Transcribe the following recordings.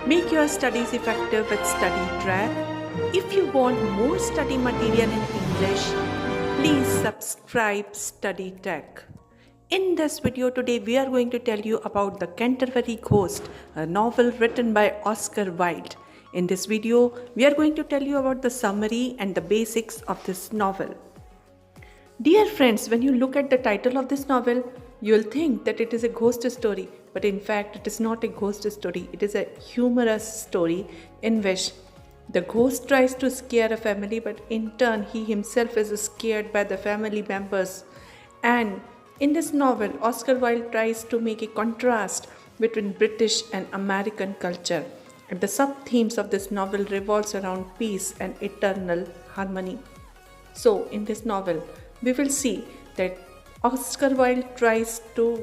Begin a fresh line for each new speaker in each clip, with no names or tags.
Make your studies effective with Study Track. If you want more study material in English, please subscribe Study Tech. In this video today, we are going to tell you about The Canterbury Ghost, a novel written by Oscar Wilde. In this video, we are going to tell you about the summary and the basics of this novel. Dear friends, when you look at the title of this novel, you'll think that it is a ghost story, but in fact, it is not a ghost story. It is a humorous story in which the ghost tries to scare a family, but in turn, he himself is scared by the family members. And in this novel, Oscar Wilde tries to make a contrast between British and American culture. And the sub themes of this novel revolves around peace and eternal harmony. So, in this novel, we will see that Oscar Wilde tries to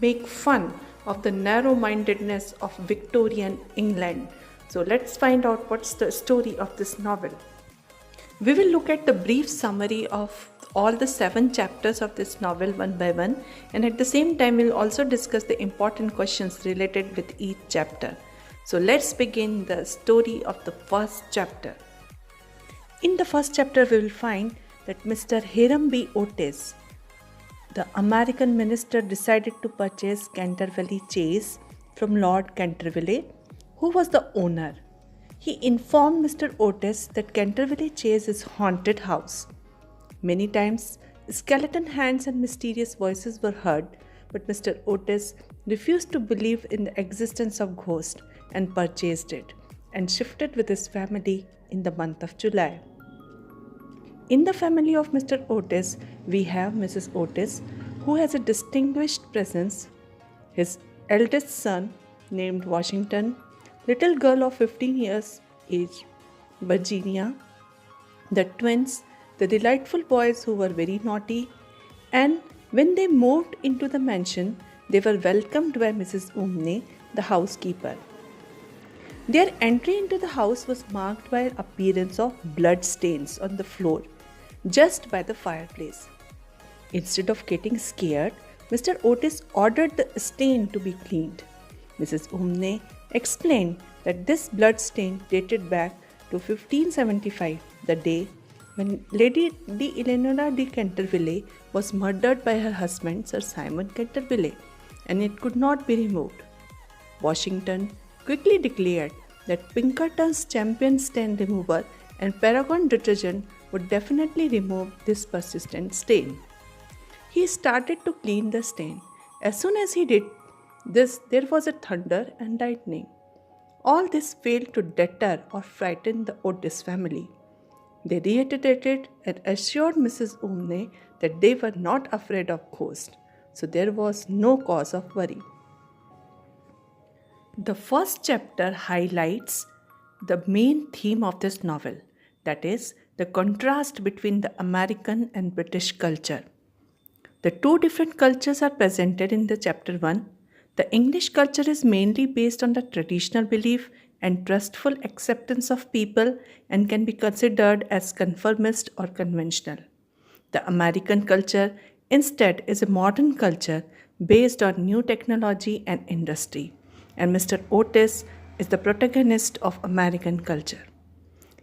make fun of the narrow mindedness of Victorian England. So, let's find out what's the story of this novel. We will look at the brief summary of all the 7 chapters of this novel one by one, and at the same time, we'll also discuss the important questions related with each chapter. So, let's begin the story of the first chapter. In the first chapter, we will find that Mr. Hiram B. Otis, the American minister, decided to purchase Canterville Chase from Lord Canterville, who was the owner. He informed Mr. Otis that Canterville Chase is a haunted house. Many times, skeleton hands and mysterious voices were heard, but Mr. Otis refused to believe in the existence of ghosts and purchased it and shifted with his family in the month of July. In the family of Mr. Otis, we have Mrs. Otis, who has a distinguished presence, his eldest son, named Washington, little girl of 15 years age, Virginia, the twins, the delightful boys who were very naughty, and when they moved into the mansion, they were welcomed by Mrs. Umney, the housekeeper. Their entry into the house was marked by an appearance of blood stains on the floor, just by the fireplace. Instead of getting scared, Mr. Otis ordered the stain to be cleaned. Mrs. Umney explained that this blood stain dated back to 1575, the day when Lady Eleanora de Canterville was murdered by her husband Sir Simon Canterville, and it could not be removed. Washington quickly declared that Pinkerton's champion stain remover and Paragon detergent would definitely remove this persistent stain. He started to clean the stain. As soon as he did this, there was a thunder and lightning. All this failed to deter or frighten the Otis family. They reiterated and assured Mrs. Umney that they were not afraid of ghosts, so there was no cause of worry. The first chapter highlights the main theme of this novel, that is, the contrast between the American and British culture. The two different cultures are presented in the chapter 1. The English culture is mainly based on the traditional belief and trustful acceptance of people and can be considered as conformist or conventional. The American culture instead is a modern culture based on new technology and industry, and Mr. Otis is the protagonist of American culture.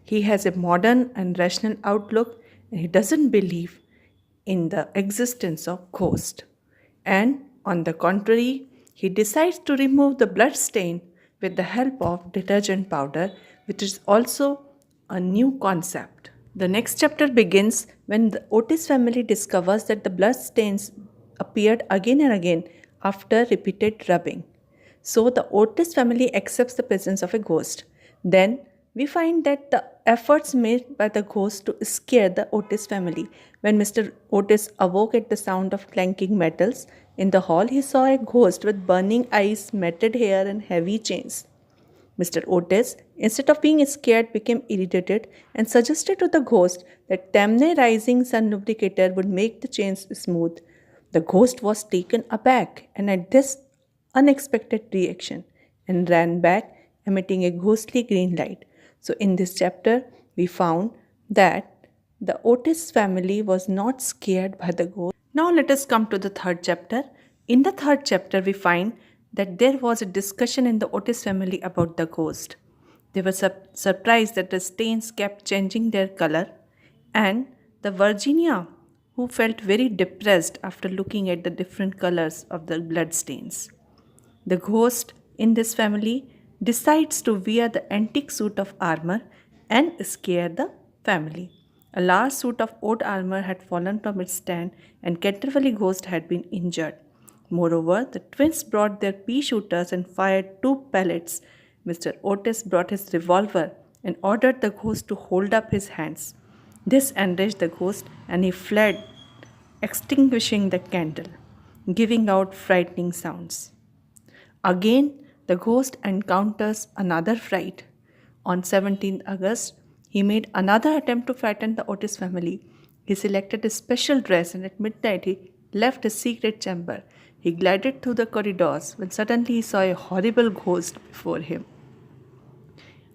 He has a modern and rational outlook, and he doesn't believe in the existence of ghosts. And on the contrary, he decides to remove the blood stain with the help of detergent powder, which is also a new concept. The next chapter begins when the Otis family discovers that the blood stains appeared again and again after repeated rubbing. So the Otis family accepts the presence of a ghost. Then we find that the efforts made by the ghost to scare the Otis family. When Mr. Otis awoke at the sound of clanking metals in the hall, he saw a ghost with burning eyes, matted hair, and heavy chains. Mr. Otis, instead of being scared, became irritated and suggested to the ghost that Temne Rising Sun lubricator would make the chains smooth. The ghost was taken aback and at this unexpected reaction and ran back, emitting a ghostly green light. So, in this chapter, we found that the Otis family was not scared by the ghost. Now, let us come to the third chapter. In the third chapter, we find that there was a discussion in the Otis family about the ghost. They were surprised that the stains kept changing their color, and the Virginia, who felt very depressed after looking at the different colors of the blood stains. The ghost in this family decides to wear the antique suit of armor and scare the family. A large suit of old armor had fallen from its stand, and Canterville Ghost had been injured. Moreover, the twins brought their pea shooters and fired two pellets. Mr. Otis brought his revolver and ordered the ghost to hold up his hands. This enraged the ghost, and he fled, extinguishing the candle, giving out frightening sounds. Again, the ghost encounters another fright. On 17th August, he made another attempt to frighten the Otis family. He selected a special dress, and at midnight he left his secret chamber. He glided through the corridors when suddenly he saw a horrible ghost before him.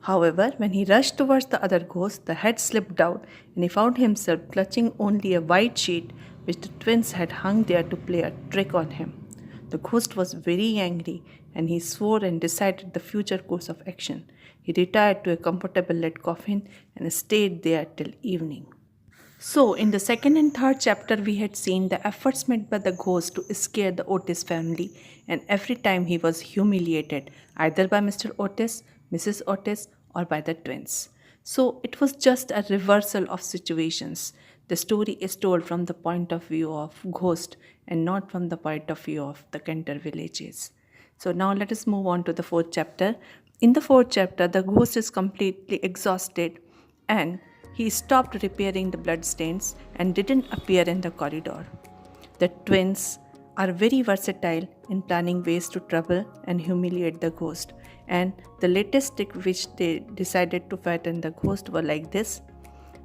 However, when he rushed towards the other ghost, the head slipped out, and he found himself clutching only a white sheet which the twins had hung there to play a trick on him. The ghost was very angry, and he swore and decided the future course of action. He retired to a comfortable lead coffin and stayed there till evening. So, in the second and third chapter, we had seen the efforts made by the ghost to scare the Otis family, and every time he was humiliated, either by Mr. Otis, Mrs. Otis, or by the twins. So, it was just a reversal of situations. The story is told from the point of view of ghost and not from the point of view of the Cantor villages. So now let us move on to the fourth chapter. In the fourth chapter, the ghost is completely exhausted, and he stopped repairing the bloodstains and didn't appear in the corridor. The twins are very versatile in planning ways to trouble and humiliate the ghost, and the latest trick which they decided to frighten the ghost were like this.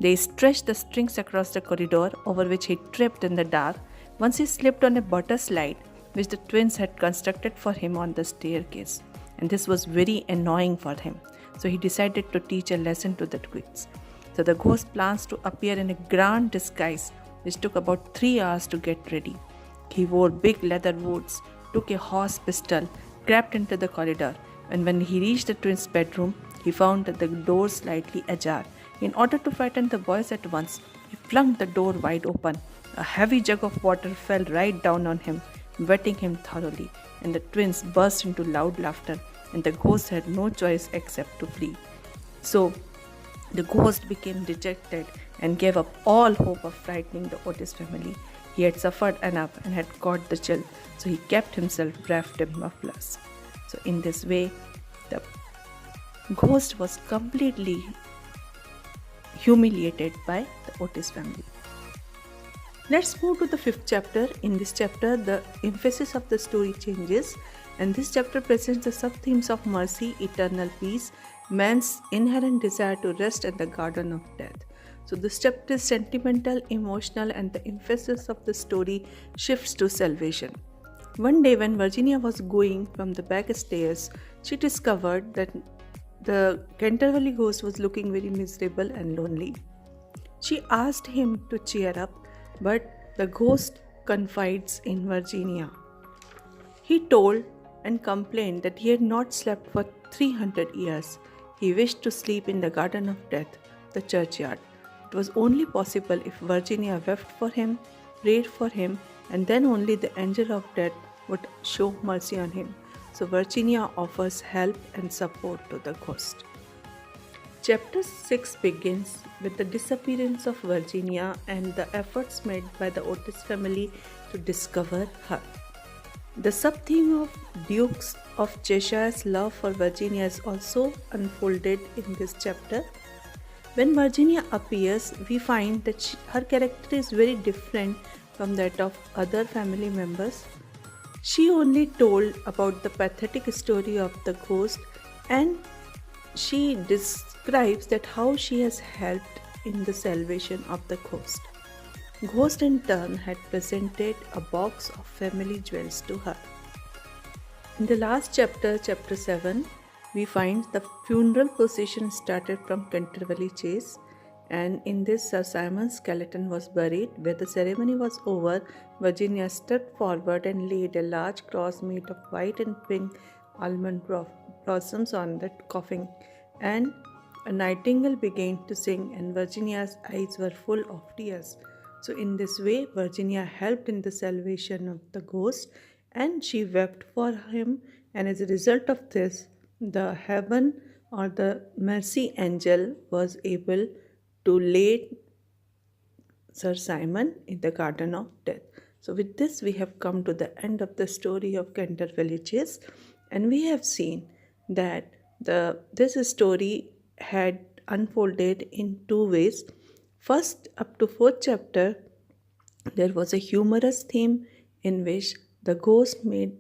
They stretched the strings across the corridor, over which he tripped in the dark. Once he slipped on a butter slide which the twins had constructed for him on the staircase, and this was very annoying for him. So he decided to teach a lesson to the twins. So the ghost plans to appear in a grand disguise, which took about 3 hours to get ready. He wore big leather boots, took a horse pistol, crept into the corridor, and when he reached the twins' bedroom, he found the door slightly ajar. In order to frighten the boys at once, he flung the door wide open. A heavy jug of water fell right down on him, wetting him thoroughly, and the twins burst into loud laughter, and the ghost had no choice except to flee. So, the ghost became dejected and gave up all hope of frightening the Otis family. He had suffered enough and had caught the chill, so he kept himself wrapped in mufflers. So, in this way, the ghost was completely humiliated by the Otis family. Let's move to the fifth chapter. In this chapter, the emphasis of the story changes, and this chapter presents the sub-themes of mercy, eternal peace, man's inherent desire to rest, and the garden of death. So this chapter is sentimental, emotional, and the emphasis of the story shifts to salvation. One day when Virginia was going from the back stairs, she discovered that the Canterville ghost was looking very miserable and lonely. She asked him to cheer up, but the ghost confides in Virginia. He told and complained that he had not slept for 300 years. He wished to sleep in the garden of death, the churchyard. It was only possible if Virginia wept for him, prayed for him, and then only the angel of death would show mercy on him. So Virginia offers help and support to the ghost. Chapter 6 begins with the disappearance of Virginia and the efforts made by the Otis family to discover her. The sub-theme of Dukes of Cheshire's love for Virginia is also unfolded in this chapter. When Virginia appears, we find that her character is very different from that of other family members. She only told about the pathetic story of the ghost, and she describes that how she has helped in the salvation of the ghost. Ghost in turn had presented a box of family jewels to her. In the last chapter, chapter 7, we find the funeral procession started from Canterville Chase, And in this, Sir Simon's skeleton was buried. When the ceremony was over, Virginia stepped forward and laid a large cross made of white and pink almond blossoms on the coffin. And a nightingale began to sing, and Virginia's eyes were full of tears. So, in this way, Virginia helped in the salvation of the ghost, and she wept for him. And as a result of this, the heaven or the mercy angel was able to lay Sir Simon in the Garden of Death. So, with this, we have come to the end of the story of Canterville Chase, and we have seen that this story had unfolded in two ways. First, up to fourth chapter, there was a humorous theme in which the ghost made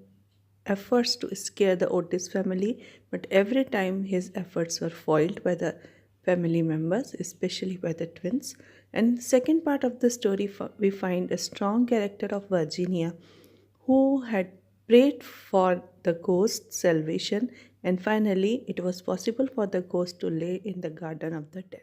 efforts to scare the Otis family, but every time his efforts were foiled by the family members, especially by the twins. And the second part of the story, we find a strong character of Virginia who had prayed for the ghost's salvation, and finally, it was possible for the ghost to lay in the garden of the death.